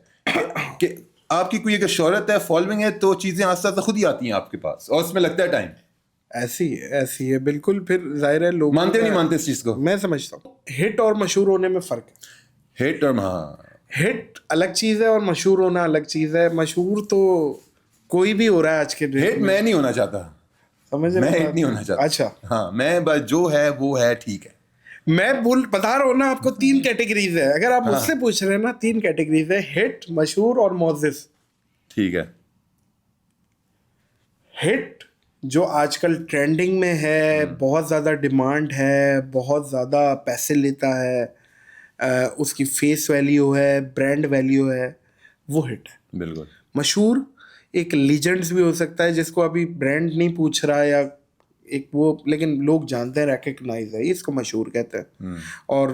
Speaker 2: کہ آپ کی کوئی اگر شہرت ہے, فالوئنگ ہے, تو چیزیں آہستہ آہستہ خود ہی آتی ہیں آپ کے پاس, اور اس میں لگتا ہے ٹائم.
Speaker 1: ایسی ہے بالکل. پھر ظاہر ہے لوگ
Speaker 2: مانتے نہیں مانتے اس چیز کو.
Speaker 1: میں سمجھتا ہوں ہٹ اور مشہور ہونے میں فرق ہے.
Speaker 2: ہٹ اور
Speaker 1: ہٹ الگ چیز ہے اور مشہور ہونا الگ چیز ہے. مشہور تو کوئی بھی ہو رہا ہے آج کے ڈیٹ
Speaker 2: ہٹ میں نہیں ہونا چاہتا, میں ہٹ نہیں ہونا چاہتا.
Speaker 1: اچھا
Speaker 2: ہاں, میں بس جو ہے وہ ہے, ٹھیک ہے.
Speaker 1: میں بتا رہا ہوں نا آپ کو, 3 کیٹیگریز ہے. اگر آپ مجھ سے پوچھ رہے ہیں نا, 3 کیٹیگریز ہے, ہٹ, مشہور اور معزز.
Speaker 2: ٹھیک ہے.
Speaker 1: ہٹ جو آج کل ٹرینڈنگ میں ہے, بہت زیادہ ڈیمانڈ ہے, بہت زیادہ پیسے لیتا ہے, اس کی فیس ویلیو ہے, برانڈ ویلیو ہے, وہ ہٹ ہے.
Speaker 2: بالکل.
Speaker 1: مشہور ایک لیجنڈز بھی ہو سکتا ہے جس کو ابھی برانڈ نہیں پوچھ رہا, یا ایک وہ, لیکن لوگ جانتے ہیں, ریکگنائز ہے, اس کو مشہور کہتے ہیں. اور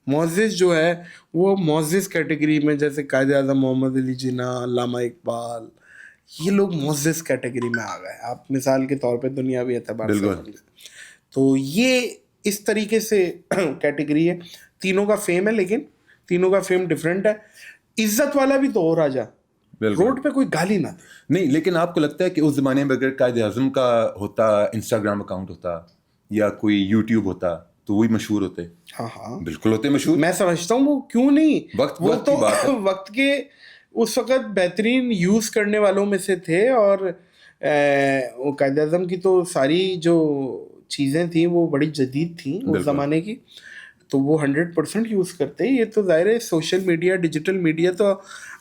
Speaker 1: معزز جو ہے وہ معزز کیٹیگری میں, جیسے قائد اعظم محمد علی جناح, علامہ اقبال, یہ لوگ معزز کیٹیگری میں آ گئے. آپ مثال کے طور پہ دنیاوی اعتبار سے, تو یہ اس طریقے سے کیٹیگری ہے. تینوں کا فیم ہے, لیکن تینوں کا فیم ڈفرینٹ ہے. عزت والا بھی تو ہو راجا, روڈ پہ کوئی گالی نہ دے.
Speaker 2: نہیں, لیکن آپ کو لگتا ہے کہ اس زمانے میں اگر قائد اعظم کا ہوتا انسٹاگرام اکاؤنٹ ہوتا یا کوئی یوٹیوب ہوتا تو وہی مشہور ہوتے؟
Speaker 1: ہاں
Speaker 2: بالکل ہوتے مشہور. میں
Speaker 1: سمجھتا ہوں وہ کیوں نہیں, وہ تو وقت کے اس وقت بہترین یوز کرنے والوں میں سے تھے. اور قائد اعظم کی تو ساری جو چیزیں تھیں وہ بڑی جدید تھیں اس زمانے کی, تو وہ 100% یوز کرتے. یہ تو ظاہر ہے سوشل میڈیا, ڈیجیٹل میڈیا تو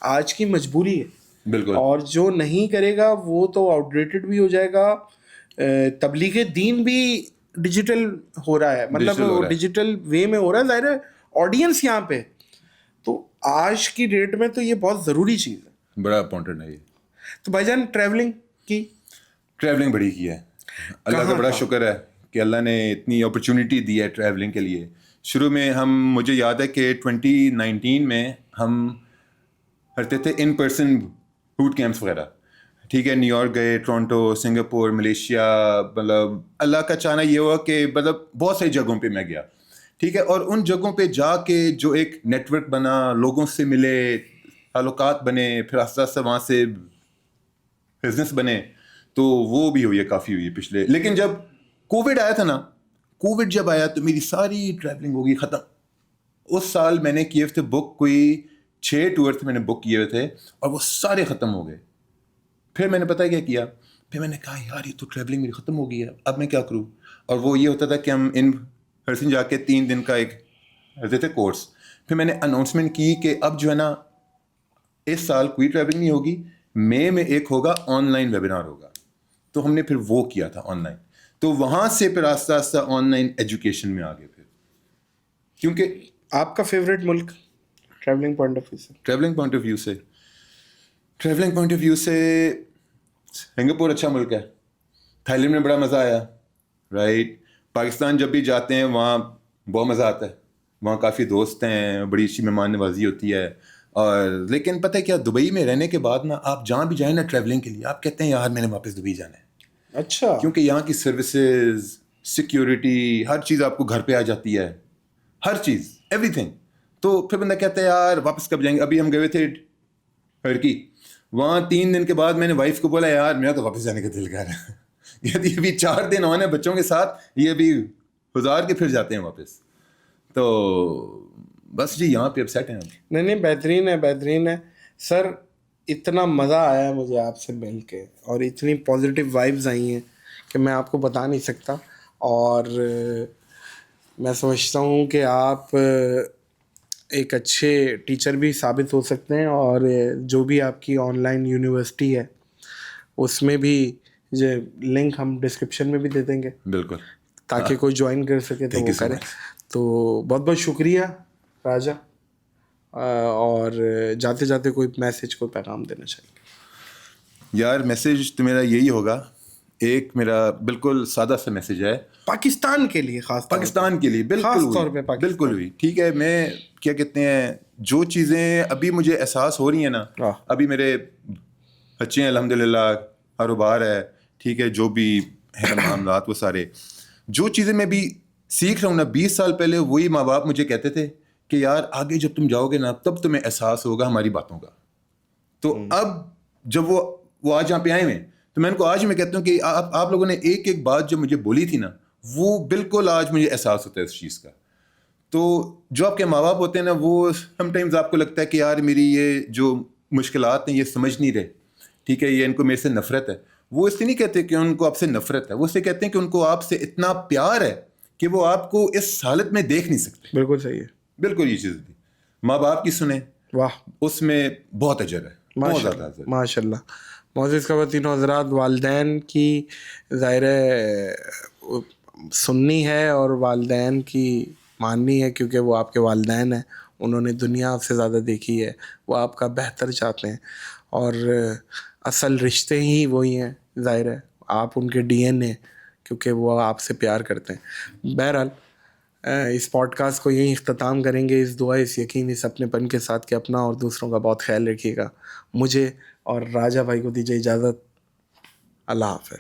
Speaker 1: آج کی مجبوری ہے.
Speaker 2: بالکل.
Speaker 1: اور جو نہیں کرے گا وہ تو آؤٹ ڈیٹڈ بھی ہو جائے گا. تبلیغ دین بھی ڈیجیٹل ہو رہا ہے, مطلب ڈیجیٹل وے میں ہو رہا ہے. ظاہر ہے آڈینس یہاں پہ, تو آج کی ڈیٹ میں تو یہ بہت ضروری چیز ہے,
Speaker 2: بڑا امپورٹنٹ ہے یہ.
Speaker 1: تو بھائی جان ٹریولنگ
Speaker 2: بڑی کی ہے. اللہ کا بڑا شکر ہے کہ اللہ نے اتنی اپرچونٹی دی ہے ٹریولنگ کے لیے. شروع میں مجھے یاد ہے کہ 2019 میں ہم کرتے تھے ان پرسن بوٹ کیمپس وغیرہ. ٹھیک ہے, نیو یارک گئے, ٹورنٹو, سنگاپور, ملیشیا, مطلب اللہ کا چاہنا یہ ہوا کہ مطلب بہت ساری جگہوں پہ میں گیا, ٹھیک ہے. اور ان جگہوں پہ جا کے جو ایک نیٹ ورک بنا, لوگوں سے ملے, تعلقات بنے, پھر آہستہ آہستہ وہاں سے بزنس بنے, تو وہ بھی ہوئی ہے, کافی ہوئی ہے پچھلے. لیکن جب کووڈ آیا تھا نا, کووڈ جب آیا تو میری ساری ٹریولنگ ہو گئی ختم. اس سال میں نے کیے تھے بک, کوئی 6 ٹور تھے میں نے بک کیے ہوئے تھے, اور وہ سارے ختم ہو گئے. پھر میں نے پتہ کیا کیا, پھر میں نے کہا یار یہ تو ٹریولنگ میری ختم ہو گئی ہے, اب میں کیا کروں. اور وہ یہ ہوتا تھا کہ ہم ان پرسن جا کے 3 دن کا ایک کرتے تھے کورس. پھر میں نے اناؤنسمنٹ کی کہ اب جو ہے نا اس سال کوئی ٹریولنگ نہیں ہوگی, مئی میں ایک ہوگا آن لائن ویبینار ہوگا. تو ہم نے پھر وہ کیا تھا آن لائن. تو وہاں سے پھر آہستہ آہستہ آن لائن ایجوکیشن میں آ گئے. پھر کیونکہ
Speaker 1: آپ کا فیوریٹ ملک ٹریولنگ پوائنٹ آف ویو سے؟
Speaker 2: ٹریولنگ پوائنٹ آف ویو سے سنگاپور اچھا ملک ہے, تھائی لینڈ میں بڑا مزہ آیا, رائٹ. پاکستان جب بھی جاتے ہیں وہاں بہت مزہ آتا ہے, وہاں کافی دوست ہیں, بڑی اچھی مہمان نوازی ہوتی ہے. اور لیکن پتہ ہے کیا, دبئی میں رہنے کے بعد نا آپ جہاں بھی جائیں نا ٹریولنگ کے لیے, آپ کہتے ہیں یار میں نے واپس دبئی جانا ہے.
Speaker 1: اچھا.
Speaker 2: کیونکہ یہاں کی سروسز, سیکیورٹی, ہر چیز آپ کو گھر پہ آ جاتی ہے, ہر چیز, ایوری تھنگ. تو پھر بندہ کہتا ہے یار واپس کب جائیں گے. ابھی ہم گئے تھے ٹرکی, وہاں 3 دن کے بعد میں نے وائف کو بولا یار میرا تو واپس جانے کا دل کر رہا ہے. یہ ابھی 4 دن ہونے بچوں کے ساتھ, یہ ابھی گزار کے پھر جاتے ہیں واپس. تو بس جی یہاں پہ اب سیٹ ہیں.
Speaker 1: نہیں بہترین ہے سر. اتنا مزہ آیا مجھے آپ سے مل کے, اور اتنی پازیٹیو وائبز آئی ہیں کہ میں آپ کو بتا نہیں سکتا. اور میں سمجھتا ہوں کہ آپ ایک اچھے ٹیچر بھی ثابت ہو سکتے ہیں, اور جو بھی آپ کی آن لائن یونیورسٹی ہے اس میں بھی یہ لنک ہم ڈسکرپشن میں بھی دے دیں گے,
Speaker 2: بالکل,
Speaker 1: تاکہ کوئی جوائن کر سکے تو وہ کرے. تو بہت بہت شکریہ راجا. اور جاتے جاتے کوئی میسیج, کوئی پیغام دینا چاہیے؟
Speaker 2: یار میسیج تو میرا یہی ہوگا, ایک میرا بالکل سادہ سا میسیج ہے
Speaker 1: پاکستان کے لیے, خاص
Speaker 2: پاکستان کے لیے, بالکل ہوئی, ٹھیک ہے. میں کیا کہتے ہیں, جو چیزیں ابھی مجھے احساس ہو رہی ہیں نا, ابھی میرے بچے ہیں الحمد للہ, کاروبار ہے, ٹھیک ہے, جو بھی ہے معاملات وہ سارے, جو چیزیں میں بھی سیکھ رہا ہوں نا, 20 سال پہلے وہی ماں باپ مجھے کہتے تھے کہ یار آگے جب تم جاؤ گے نا تب تمہیں احساس ہوگا ہماری باتوں کا. تو اب جب وہ آج یہاں پہ آئے ہوئے, تو میں ان کو آج میں کہتا ہوں کہ آپ لوگوں نے ایک بات جو مجھے بولی تھی نا, وہ بالکل آج مجھے احساس ہوتا ہے اس چیز کا. تو جو آپ کے ماں باپ ہوتے ہیں نا, وہ سم ٹائمز آپ کو لگتا ہے کہ یار میری یہ جو مشکلات ہیں یہ سمجھ نہیں رہے, ٹھیک ہے, یہ ان کو میرے سے نفرت ہے. وہ اس لیے نہیں کہتے کہ ان کو آپ سے نفرت ہے, وہ اس لیے کہتے ہیں کہ ان کو آپ سے اتنا پیار ہے کہ وہ آپ کو اس حالت میں دیکھ نہیں سکتے.
Speaker 1: بالکل صحیح ہے,
Speaker 2: بالکل یہ چیز تھی. ماں باپ کی سنیں,
Speaker 1: واہ,
Speaker 2: اس میں بہت اجر ہے, بہت زیادہ اجر.
Speaker 1: ماشاء اللہ. معزز خواتین و حضرات, والدین کی ظاہر سننی ہے اور والدین کی ماننی ہے, کیونکہ وہ آپ کے والدین ہیں, انہوں نے دنیا آپ سے زیادہ دیکھی ہے, وہ آپ کا بہتر چاہتے ہیں, اور اصل رشتے ہی وہی ہیں. ظاہر ہے آپ ان کے ڈی این اے, کیونکہ وہ آپ سے پیار کرتے ہیں. بہرحال اس پوڈ کاسٹ کو یہیں اختتام کریں گے, اس دعا, اس یقین, اس اپنے پن کے ساتھ کہ اپنا اور دوسروں کا بہت خیال رکھیے گا. مجھے اور راجا بھائی کو دیجیے اجازت. اللہ حافظ.